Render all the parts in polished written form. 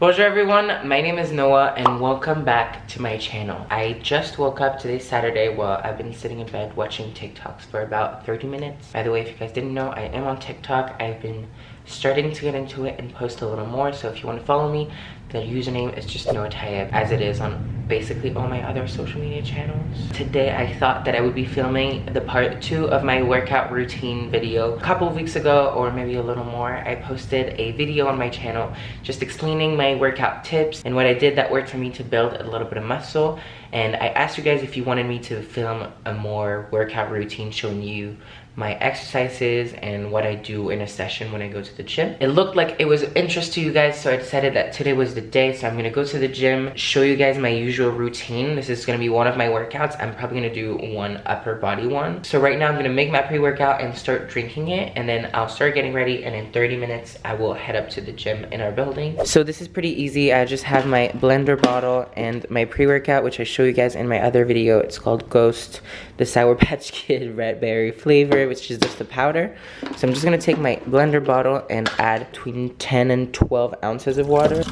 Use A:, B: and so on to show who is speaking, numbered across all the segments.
A: Bonjour everyone, my name is Noah and welcome back to my channel. I just woke up. Today's Saturday. Well, I've been sitting in bed watching TikToks for about 30 minutes. By the way, if you guys didn't know, I am on TikTok. I've been starting to get into it and post a little more, so if you want to follow me, the username is just Noah Tayeb, as it is on basically all my other social media channels. Today I thought that I would be filming the part 2 of my workout routine video. A couple of weeks ago, or maybe a little more, I posted a video on my channel just explaining my workout tips and what I did that worked for me to build a little bit of muscle. And I asked you guys if you wanted me to film a more workout routine showing you my exercises and what I do in a session when I go to the gym. It looked like it was of interest to you guys, so I decided that today was the day. So I'm gonna go to the gym, show you guys my usual routine. This is gonna be one of my workouts. I'm probably gonna do one upper body one. So right now I'm gonna make my pre-workout and start drinking it, and then I'll start getting ready, and in 30 minutes I will head up to the gym in our building. So this is pretty easy. I just have my blender bottle and my pre-workout, which I show you guys in my other video. It's called Ghost, the Sour Patch Kid red berry flavor, which is just a powder. So I'm just gonna take my blender bottle and add between 10 and 12 ounces of water.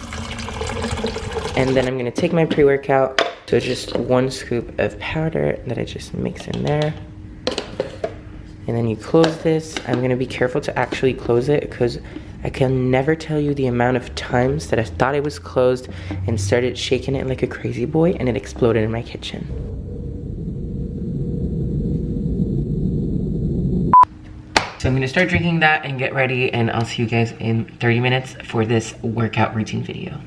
A: And then I'm gonna take my pre-workout, so just 1 scoop of powder that I just mix in there. And then you close this. I'm gonna be careful to actually close it because I can never tell you the amount of times that I thought it was closed and started shaking it like a crazy boy and it exploded in my kitchen. So I'm gonna start drinking that and get ready, and I'll see you guys in 30 minutes for this workout routine video.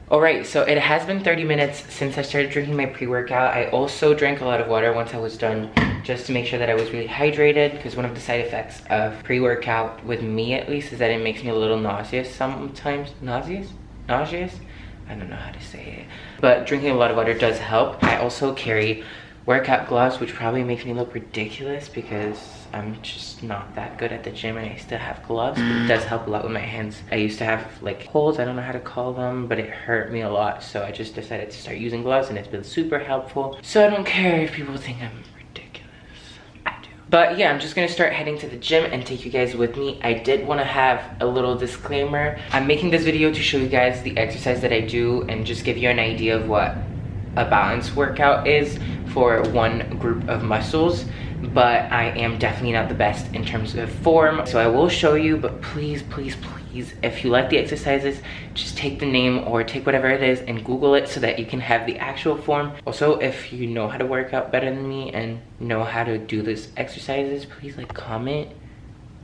A: Alright, so it has been 30 minutes since I started drinking my pre-workout. I also drank a lot of water once I was done, just to make sure that I was really hydrated, because one of the side effects of pre-workout, with me at least, is that it makes me a little nauseous sometimes. Nauseous? I don't know how to say it. But drinking a lot of water does help. I also carry workout gloves, which probably makes me look ridiculous because I'm just not that good at the gym and I still have gloves, but it does help a lot with my hands. I used to have like holes, I don't know how to call them, but it hurt me a lot, so I just decided to start using gloves, and it's been super helpful. So I don't care if people think I'm ridiculous. I do. But yeah, I'm just gonna start heading to the gym and take you guys with me. I did want to have a little disclaimer. I'm making this video to show you guys the exercise that I do and just give you an idea of what a balanced workout is for one group of muscles, but I am definitely not the best in terms of form, so I will show you. But please, if you like the exercises, just take the name or take whatever it is and Google it so that you can have the actual form. Also, if you know how to work out better than me and know how to do these exercises, please like comment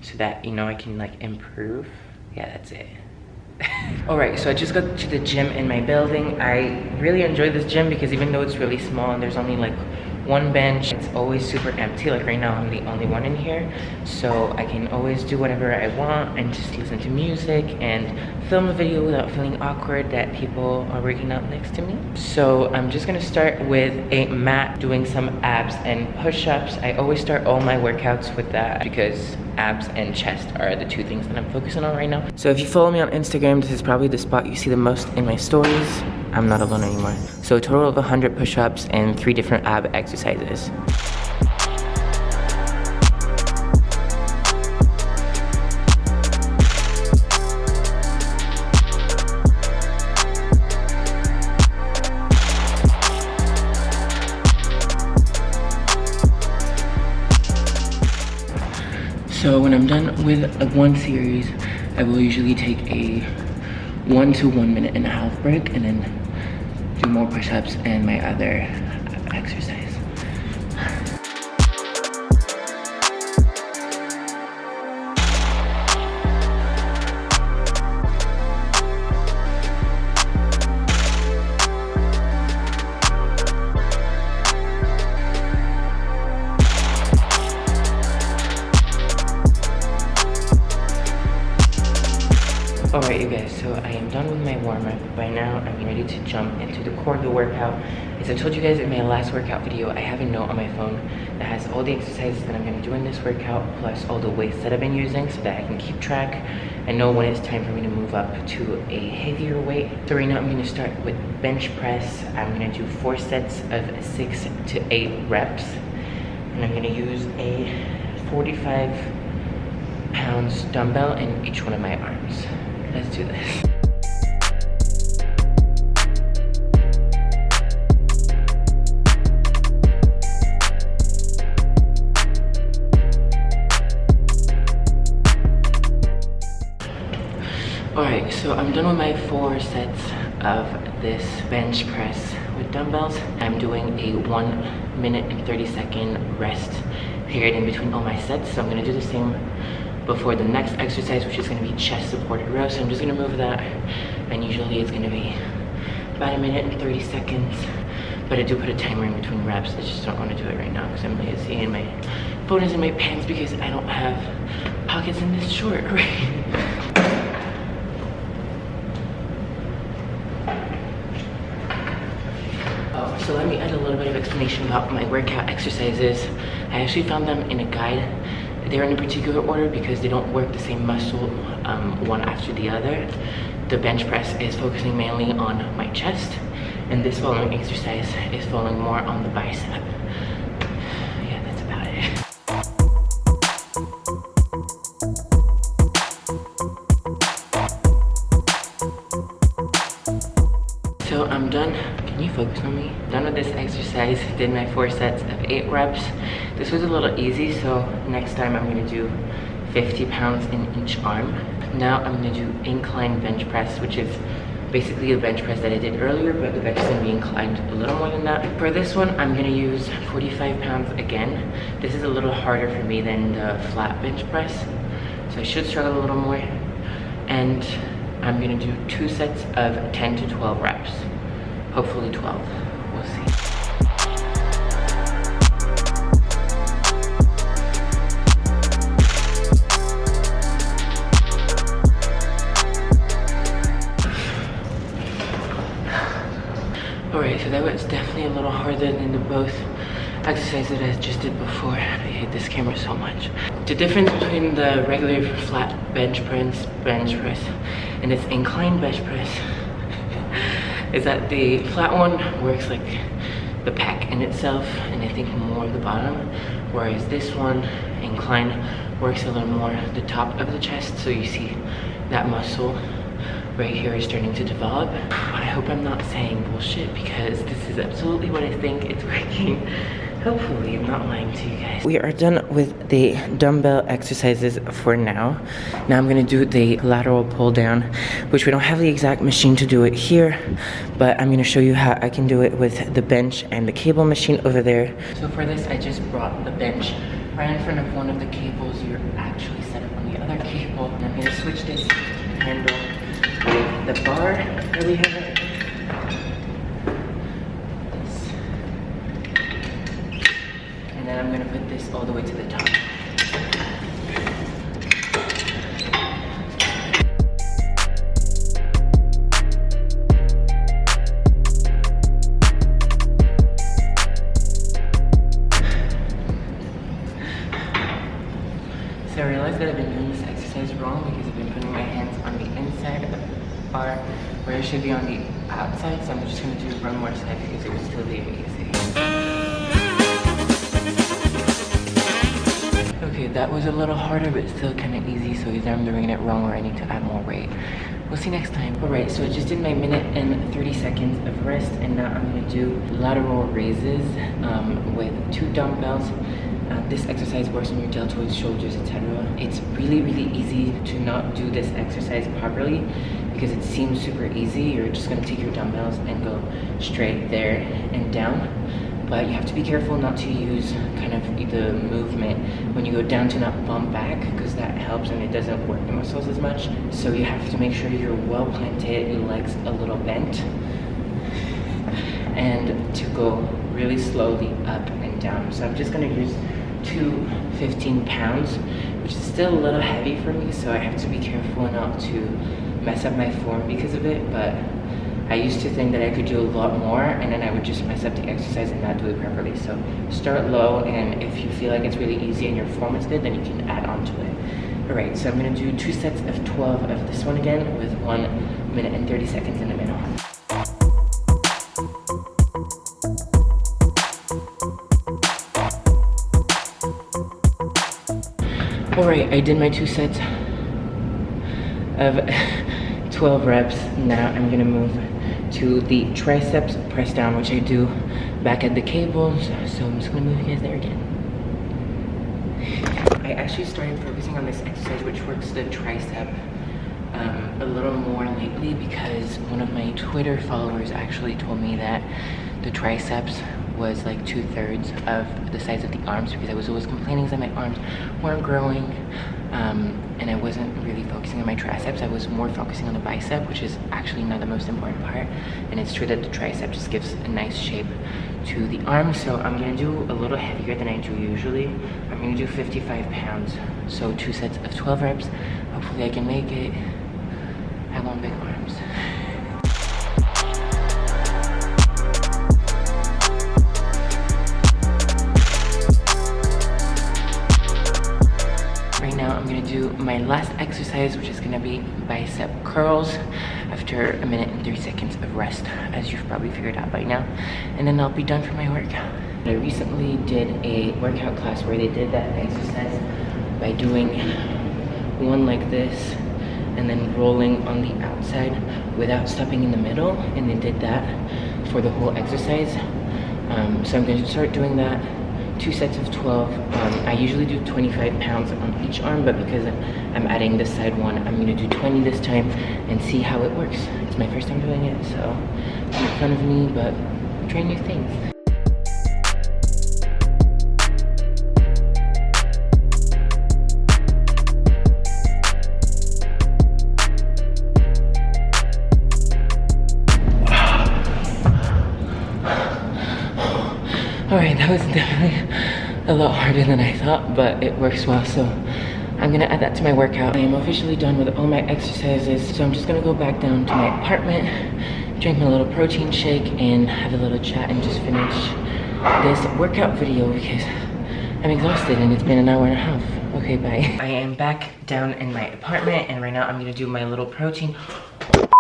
A: so that, you know, I can like improve. Yeah, that's it. Alright, so I just got to the gym in my building. I really enjoy this gym because even though it's really small and there's only like one bench, it's always super empty. Like right now I'm the only one in here, so I can always do whatever I want and just listen to music and film a video without feeling awkward that people are working out next to me. So I'm just gonna start with a mat, doing some abs and push-ups. I always start all my workouts with that because abs and chest are the 2 things that I'm focusing on right now. So if you follow me on Instagram, this is probably the spot you see the most in my stories. I'm not alone anymore. So a total of 100 push-ups and 3 different ab exercises. So when I'm done with one series, I will usually take a 1 to 1.5 minute break and then do more push-ups and my other exercise. Alright you guys, so I am done with my warm-up. By now, I'm ready to jump into the core of the workout. As I told you guys in my last workout video, I have a note on my phone that has all the exercises that I'm gonna do in this workout, plus all the weights that I've been using so that I can keep track and know when it's time for me to move up to a heavier weight. So right now, I'm gonna start with bench press. I'm gonna do 4 sets of 6 to 8 reps. And I'm gonna use a 45 pounds dumbbell in each one of my arms. Let's do this. Alright, so I'm done with my 4 sets of this bench press with dumbbells. I'm doing a 1 minute and 30-second rest period in between all my sets. So I'm gonna do the same before the next exercise, which is gonna be chest supported row. So I'm just gonna move that, and usually it's gonna be about 1 minute and 30 seconds. But I do put a timer in between reps. I just don't wanna do it right now because I'm lazy and my phone is in my pants because I don't have pockets in this short, right? So let me add a little bit of explanation about my workout exercises. I actually found them in a guide. They're in a particular order because they don't work the same muscle one after the other. The bench press is focusing mainly on my chest, and this following exercise is falling more on the bicep. Yeah, that's about it. So I'm done. Can you focus on me? Done with this exercise. Did my 4 sets of 8 reps. This was a little easy, so next time I'm gonna do 50 pounds in each arm. Now I'm gonna do incline bench press, which is basically a bench press that I did earlier, but the bench is gonna be inclined a little more than that. For this one, I'm gonna use 45 pounds again. This is a little harder for me than the flat bench press, so I should struggle a little more. And I'm gonna do 2 sets of 10 to 12 reps. Hopefully 12, we'll see. Alright, so that was definitely a little harder than the both exercises that I just did before. I hate this camera so much. The difference between the regular flat bench press and this incline bench press is that the flat one works like the pack in itself, and I think more of the bottom, whereas this one, incline, works a little more the top of the chest, so you see that muscle right here is starting to develop. I hope I'm not saying bullshit because this is absolutely what I think. It's working. Hopefully I'm not lying to you guys. We are done with the dumbbell exercises for now. Now I'm gonna do the lateral pull down, which we don't have the exact machine to do it here, but I'm gonna show you how I can do it with the bench and the cable machine over there. So for this, I just brought the bench right in front of one of the cables. You're actually set up on the other cable. And I'm gonna switch this handle with the bar that we have. And then I'm gonna put this all the way to the top. So I realized that I've been doing this exercise wrong because I've been putting my hands on the inside of the bar where it should be on the outside. So I'm just gonna do one more side because it was still really easy. Okay, that was a little harder, but still kind of easy, so either I'm doing it wrong or I need to add more weight. We'll see next time. Alright, so I just did my 1 minute and 30 seconds of rest, and now I'm going to do lateral raises with 2 dumbbells. This exercise works on your deltoids, shoulders, etc. It's really, really easy to not do this exercise properly because it seems super easy. You're just going to take your dumbbells and go straight there and down. But you have to be careful not to use kind of the movement when you go down to not bump back, because that helps and it doesn't work the muscles as much. So you have to make sure you're well planted, your legs a little bent, and to go really slowly up and down. So I'm just gonna use 2 15 pounds, which is still a little heavy for me, so I have to be careful not to mess up my form because of it, but I used to think that I could do a lot more, and then I would just mess up the exercise and not do it properly. So start low, and if you feel like it's really easy and your form is good, then you can add on to it. All right, so I'm gonna do 2 sets of 12 of this one again with 1 minute and 30 seconds in the middle. All right, I did my 2 sets of 12 reps. Now I'm gonna move to the triceps press down, which I do back at the cables. So I'm just gonna move you guys there again. I actually started focusing on this exercise, which works the tricep a little more lately, because one of my Twitter followers actually told me that the triceps was like 2/3 of the size of the arms, because I was always complaining that my arms weren't growing, and I wasn't really focusing on my triceps. I was more focusing on the bicep, which is actually not the most important part. And it's true that the tricep just gives a nice shape to the arms. So I'm gonna do a little heavier than I do usually. I'm gonna do 55 pounds. So 2 sets of 12 reps. Hopefully I can make it. I want big arms. Right now I'm gonna do my last exercise, which is gonna be bicep curls after 1 minute and 30 seconds of rest, as you've probably figured out by now. And then I'll be done for my workout. I recently did a workout class where they did that exercise by doing one like this and then rolling on the outside without stopping in the middle, and they did that for the whole exercise. So I'm going to start doing that. 2 sets of 12. I usually do 25 pounds on each arm, but because I'm adding this side one, I'm gonna do 20 this time and see how it works. It's my first time doing it, so make fun of me, but try new things. Alright, that was definitely a lot harder than I thought, but it works well, so I'm gonna add that to my workout. I am officially done with all my exercises, so I'm just gonna go back down to my apartment, drink my little protein shake, and have a little chat and just finish this workout video because I'm exhausted and it's been an hour and a half. Okay, bye. I am back down in my apartment, and right now I'm gonna do my little protein.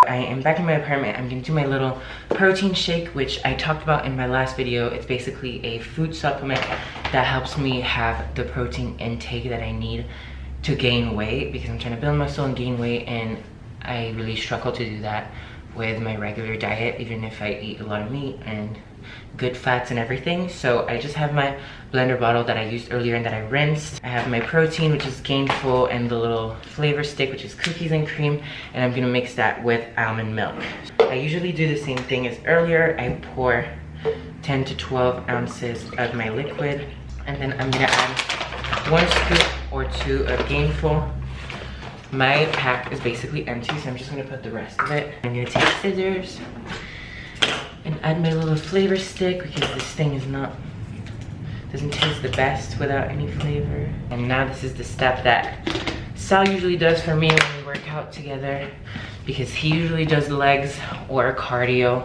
A: I'm gonna do my little protein shake, which I talked about in my last video. It's basically a food supplement that helps me have the protein intake that I need to gain weight, because I'm trying to build muscle and gain weight, and I really struggle to do that with my regular diet, even if I eat a lot of meat and good fats and everything. So I just have my blender bottle that I used earlier and that I rinsed. I have my protein, which is Gainful, and the little flavor stick, which is cookies and cream, and I'm gonna mix that with almond milk. I usually do the same thing as earlier. I pour 10 to 12 ounces of my liquid, and then I'm gonna add 1 scoop or 2 of Gainful. My pack is basically empty, so I'm just gonna put the rest of it. I'm gonna take scissors and add my little flavor stick, because this thing doesn't taste the best without any flavor. And now this is the step that Sal usually does for me when we work out together, because he usually does legs or cardio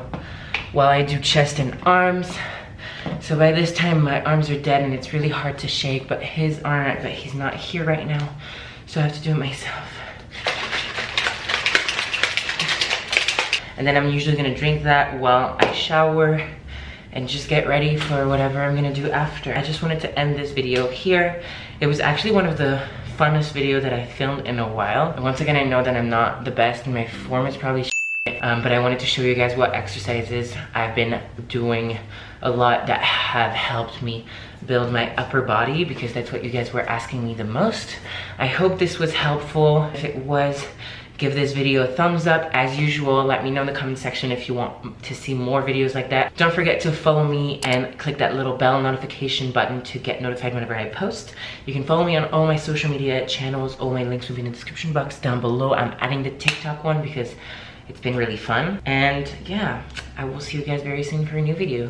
A: while I do chest and arms. So by this time my arms are dead and it's really hard to shake, but his aren't, but he's not here right now, so I have to do it myself. And then I'm usually gonna drink that while I shower and just get ready for whatever I'm gonna do after. I just wanted to end this video here. It was actually one of the funnest videos that I filmed in a while. And once again, I know that I'm not the best and my form is probably but I wanted to show you guys what exercises I've been doing a lot that have helped me build my upper body, because that's what you guys were asking me the most. I hope this was helpful. If it was, give this video a thumbs up. As usual, let me know in the comment section if you want to see more videos like that. Don't forget to follow me and click that little bell notification button to get notified whenever I post. You can follow me on all my social media channels. All my links will be in the description box down below. I'm adding the TikTok one because it's been really fun. And yeah, I will see you guys very soon for a new video.